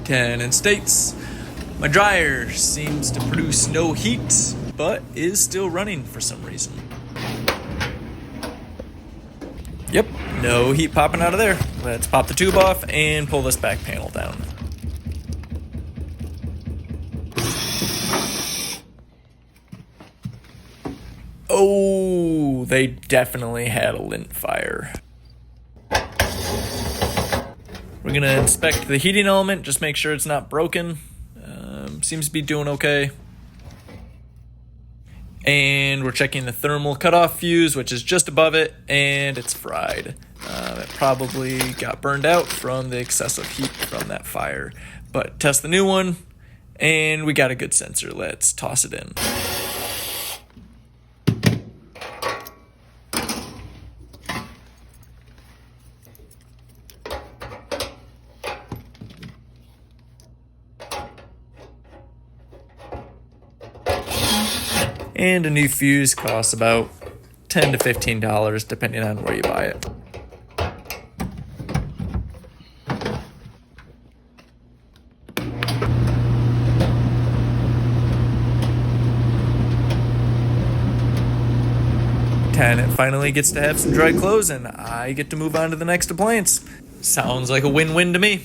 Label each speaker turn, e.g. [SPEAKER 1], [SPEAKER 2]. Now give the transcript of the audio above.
[SPEAKER 1] Canon states, my dryer seems to produce no heat, but is still running for some reason. Yep, no heat popping out of there. Let's pop the tube off and pull this back panel down. Oh, they definitely had a lint fire. We're gonna inspect the heating element, just make sure it's not broken. Seems to be doing okay. And we're checking the thermal cutoff fuse, which is just above it, and it's fried. It probably got burned out from the excessive heat from that fire. But test the new one, and we got a good sensor. Let's toss it in. And a new fuse costs about $10 to $15 depending on where you buy it. It finally gets to have some dry clothes and I get to move on to the next appliance. Sounds like a win-win to me.